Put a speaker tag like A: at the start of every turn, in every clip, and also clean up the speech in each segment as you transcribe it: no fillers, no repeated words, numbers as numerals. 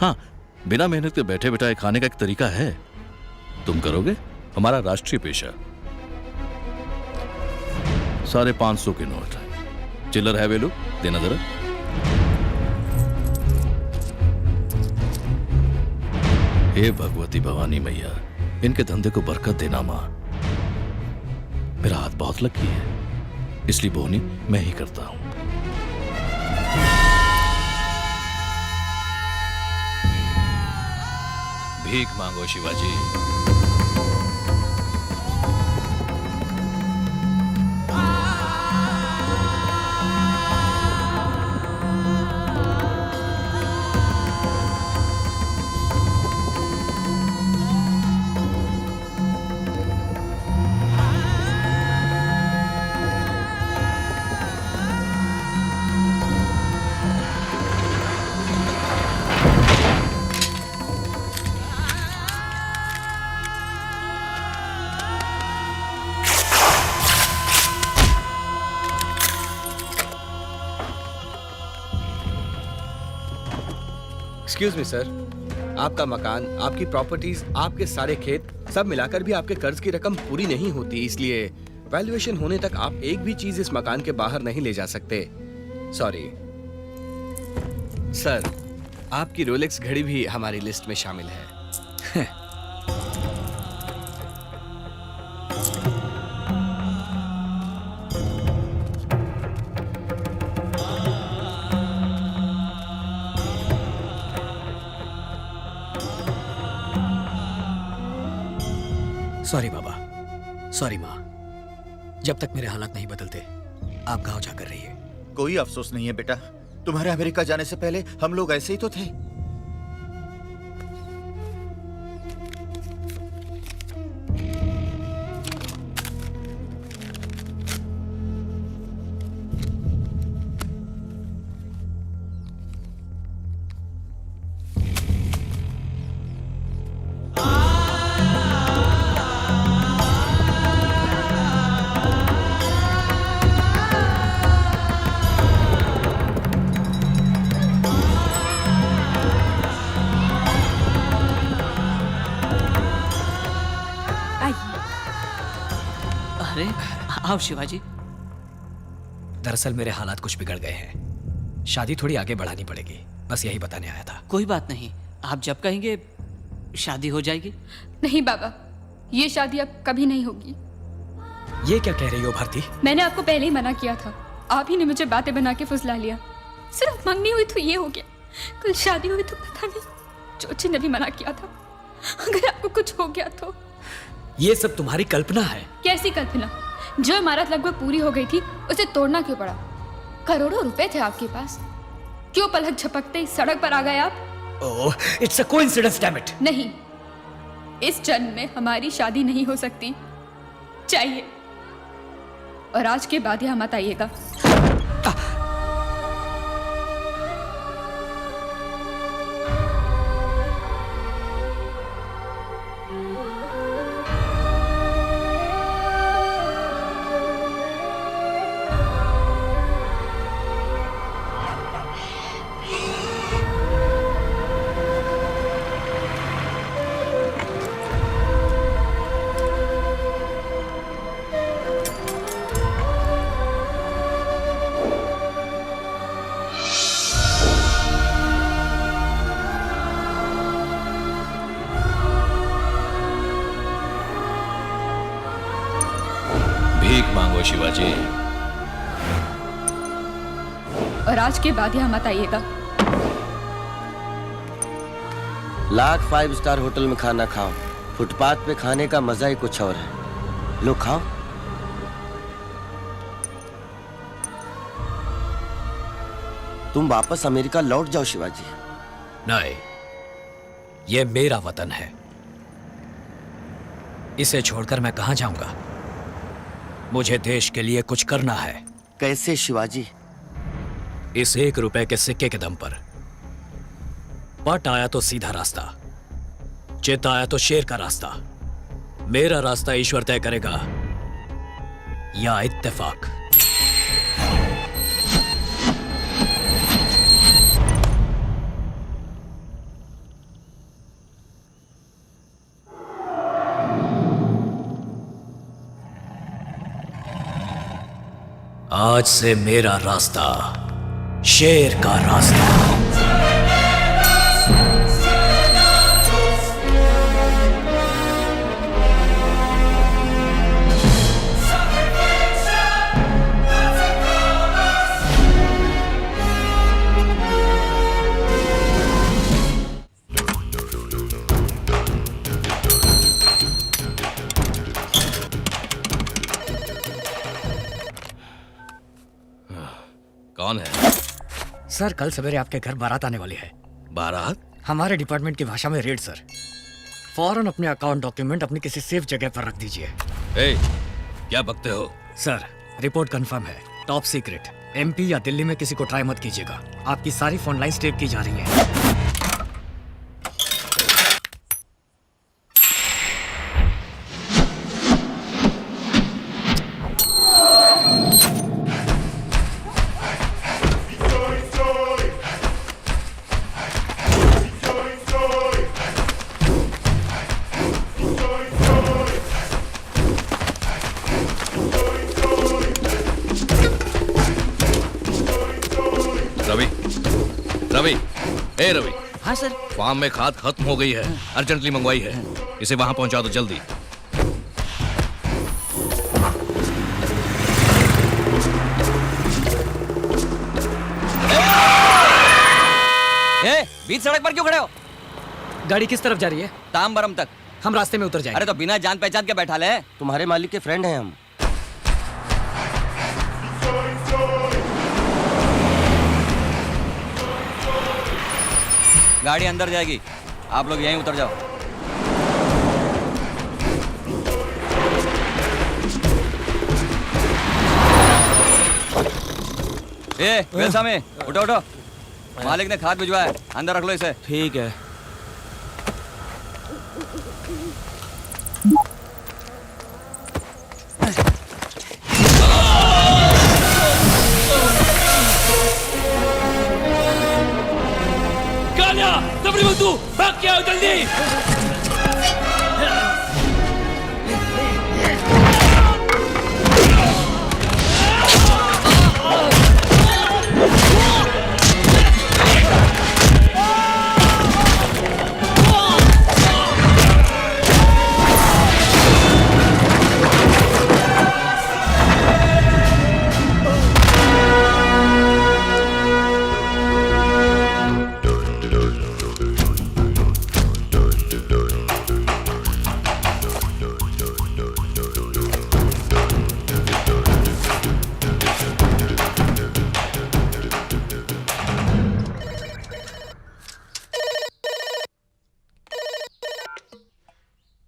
A: हाँ, बिना मेहनत के बैठे बैठाए खाने का एक तरीका है। तुम करोगे? हमारा राष्ट्रीय पेशा। 550 के नोट। चिल्लर है वेलू, देना जरा। हे भगवती भवानी मैया, इनके धंधे को बरकत देना मां। मेरा हाथ बहुत लकी है, इसलिए बोनी मैं ही करता हूं। भीख मांगो शिवाजी।
B: एक्सक्यूज मी सर, आपका मकान, आपकी प्रॉपर्टीज, आपके सारे खेत सब मिलाकर भी आपके कर्ज की रकम पूरी नहीं होती, इसलिए वैल्यूएशन होने तक आप एक भी चीज इस मकान के बाहर नहीं ले जा सकते। सॉरी सर, आपकी रोलेक्स घड़ी भी हमारी लिस्ट में शामिल है।
C: सॉरी बाबा, सॉरी माँ। जब तक मेरे हालात नहीं बदलते आप गांव जाकर रहिए।
D: कोई अफसोस नहीं है बेटा, तुम्हारे अमेरिका जाने से पहले हम लोग ऐसे ही तो थे।
E: आओ शिवाजी।
C: दरअसल मेरे हालात कुछ बिगड़ गए हैं, शादी थोड़ी आगे बढ़ानी पड़ेगी, बस यही बताने आया था।
E: कोई बात नहीं, आप जब कहेंगे शादी हो जाएगी।
F: नहीं बाबा, ये शादी अब कभी नहीं होगी।
C: ये क्या कह रही हो भारती?
F: मैंने आपको पहले ही मना किया था, आप ही ने मुझे बातें बना के फुसला लिया। सिर्फ मंगनी हुई तो ये हो गया, कल शादी हुई तो पता नहीं। चोची ने भी मना किया था, अगर आपको कुछ हो गया तो।
C: ये सब तुम्हारी कल्पना है।
F: कैसी कल्पना? जो इमारत लगभग पूरी हो गई थी उसे तोड़ना क्यों पड़ा? करोड़ों रुपए थे आपके पास, क्यों पलक झपकते ही सड़क पर आ गए आप?
C: Oh, it's a coincidence, damn it.
F: नहीं, इस जन्म में हमारी शादी नहीं हो सकती। चाहिए, और आज के बाद यहाँ मत आइएगा।
A: मांगो शिवाजी।
F: और आज के बाद यहाँ मत आइएगा।
G: लाख 5 स्टार होटल में खाना खाओ, फुटपाथ पे खाने का मजा ही कुछ और है। लो खाओ। तुम वापस अमेरिका लौट जाओ शिवाजी।
C: नहीं, ये मेरा वतन है, इसे छोड़कर मैं कहां जाऊंगा? मुझे देश के लिए कुछ करना है।
G: कैसे शिवाजी?
C: इस 1 रुपए के सिक्के के दम पर। पट आया तो सीधा रास्ता, चित आया तो शेर का रास्ता। मेरा रास्ता ईश्वर तय करेगा या इत्तेफाक। आज से मेरा रास्ता शेर का रास्ता।
A: कौन है?
C: सर कल सवेरे आपके घर बारात आने वाली है।
A: बारात?
C: हमारे डिपार्टमेंट की भाषा में रेड सर। फौरन अपने अकाउंट डॉक्यूमेंट अपनी किसी सेफ जगह पर रख दीजिए।
A: ए, क्या बकते हो?
C: सर रिपोर्ट कंफर्म है, टॉप सीक्रेट। एमपी या दिल्ली में किसी को ट्राई मत कीजिएगा। आपकी सारी फोन लाइंस टेप की जा रही हैं।
A: रवि, रवि, ए रवि,
E: हाँ सर।
A: फार्म में खाद खत्म हो गई है, अर्जेंटली मंगवाई है। इसे वहां पहुंचा दो जल्दी।
H: बीच सड़क पर क्यों खड़े हो?
C: गाड़ी किस तरफ जा रही है?
H: तामबरम तक।
C: हम रास्ते में उतर जाएंगे।
H: अरे तो बिना जान पहचान के बैठा ले।
G: तुम्हारे मालिक के फ्रेंड हैं हम।
H: गाड़ी अंदर जाएगी, आप लोग यहीं उतर जाओ। वेलसामी, उठो उठो। मालिक ने खाद भिजवाया है, अंदर रख लो इसे।
B: ठीक है।
C: भाग के आओ जल्दी।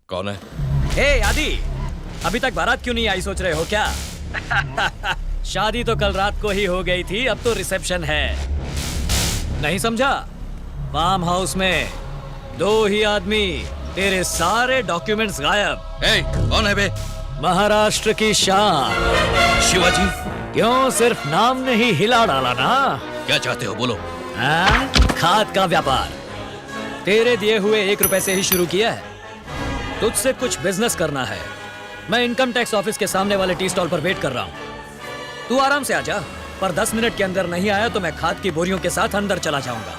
A: कौन है?
C: हे आदि, अभी तक बारात क्यों नहीं आई सोच रहे हो क्या? शादी तो कल रात को ही हो गई थी, अब तो रिसेप्शन है। नहीं समझा? फार्म हाउस में 2 ही आदमी, तेरे सारे डॉक्यूमेंट्स गायब।
A: ए, कौन है बे?
C: महाराष्ट्र की शान
A: शिवाजी।
C: क्यों सिर्फ नाम ने ही हिला डाला ना?
A: क्या चाहते हो बोलो?
C: खाद का व्यापार तेरे दिए हुए 1 रुपए से ही शुरू किया है। तुझसे कुछ बिजनेस करना है। मैं इनकम टैक्स ऑफिस के सामने वाले टी स्टॉल पर वेट कर रहा हूँ। तू आराम से आजा, पर 10 मिनट के अंदर नहीं आया तो मैं खाद की बोरियों के साथ अंदर चला जाऊंगा।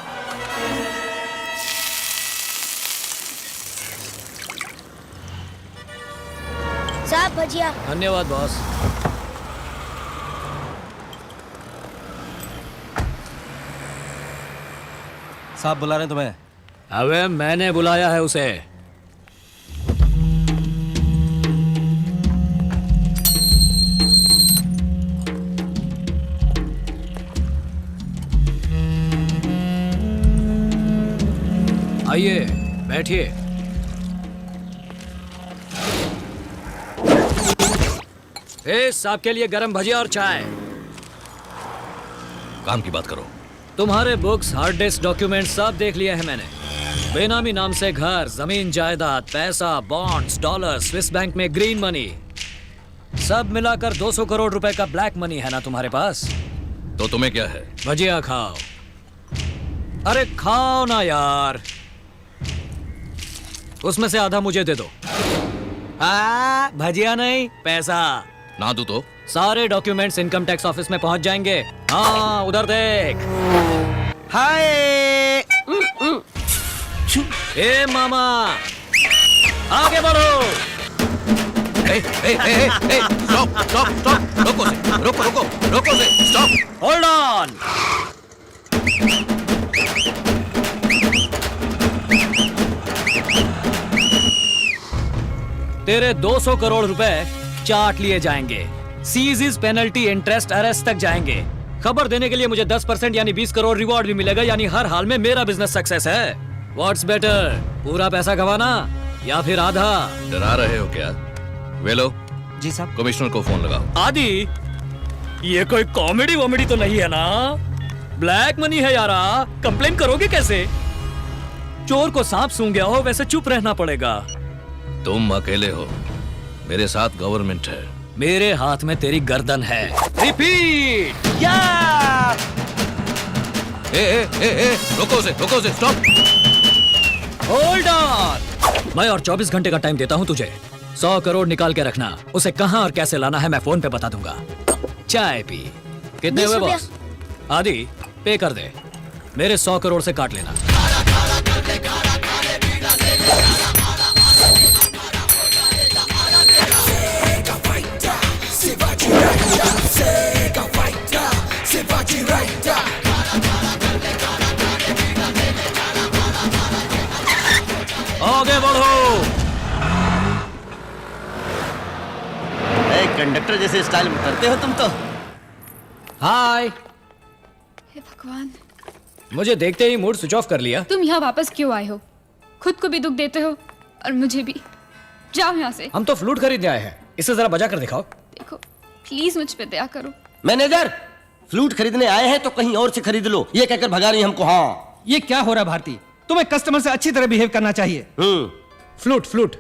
I: साहब भजिया।
C: धन्यवाद बॉस।
B: साहब बुला रहे हैं तुम्हें।
C: अबे मैंने बुलाया है उसे। आइए बैठिए। साहब के लिए गरम भजिया और चाय।
A: काम की बात करो।
C: तुम्हारे बुक्स, हार्ड डिस्क, डॉक्यूमेंट सब देख लिए हैं मैंने। बेनामी नाम से घर, जमीन, जायदाद, पैसा, बॉन्ड्स, डॉलर, स्विस बैंक में ग्रीन मनी, सब मिलाकर 200 करोड़ रुपए का ब्लैक मनी है ना तुम्हारे पास?
A: तो तुम्हें क्या है?
C: भजिया खाओ। अरे खाओ ना यार। उसमें से आधा मुझे दे दो। भजिया नहीं, पैसा।
A: ना दूं तो?
C: सारे डॉक्यूमेंट्स इनकम टैक्स ऑफिस में पहुंच जाएंगे। हाँ उधर देख।
G: हाय।
C: ए मामा, आगे बढ़ो।
A: स्टॉप स्टॉप स्टॉप, रोको से, रोको रोको रोको से, स्टॉप।
C: Hold on. तेरे 200 करोड़ रुपए चाट लिए जाएंगे। सीज पेनल्टी इंटरेस्ट अरेस्ट तक जाएंगे। खबर देने के लिए मुझे 10% यानी 20 करोड़ रिवॉर्ड भी मिलेगा। यानी हर हाल में मेरा बिजनेस सक्सेस है। व्हाट्स बेटर, पूरा पैसा गवाना या फिर आधा?
A: डरा रहे हो क्या? वेलो
E: जी साहब।
A: कमिश्नर को फोन लगाओ।
C: आदि, ये कोई कॉमेडी वॉमेडी तो नहीं है ना? ब्लैक मनी है यारा, कंप्लेन करोगे कैसे? चोर को सांप सूंघ गया हो वैसे चुप रहना पड़ेगा।
A: तुम अकेले हो, मेरे साथ गवर्नमेंट है।
C: मेरे हाथ में तेरी गर्दन है। रिपीट।
G: या।
A: रोको से, स्टॉप।
C: Hold on. मैं और 24 घंटे का टाइम देता हूं तुझे। 100 करोड़ निकाल के रखना। उसे कहां और कैसे लाना है मैं फोन पे बता दूंगा। चाय पी। कितने
I: 20
C: हुए
I: रुपया।
C: बॉस? आदि पे कर दे। मेरे 100 करोड़ से काट लेना। आगे बढ़ो।
G: कंडक्टर जैसे स्टाइल में करते हो तुम तो।
C: हाय।
F: हे भगवान,
C: मुझे देखते ही मूड स्विच ऑफ कर लिया।
F: तुम यहाँ वापस क्यों आए हो? खुद को भी दुख देते हो और मुझे भी। जाओ यहाँ से।
C: हम तो फ्लूट खरीदने आए हैं। इसे जरा बजा कर दिखाओ।
F: देखो प्लीज मुझ पे दया करो।
G: मैनेजर, फ्लूट खरीदने आए हैं तो कहीं और से खरीद लो, ये कहकर भगा रही हमको। हाँ
J: ये क्या हो रहा है भारती? तुम्हें कस्टमर से अच्छी तरह बिहेव करना चाहिए।
C: Flute flute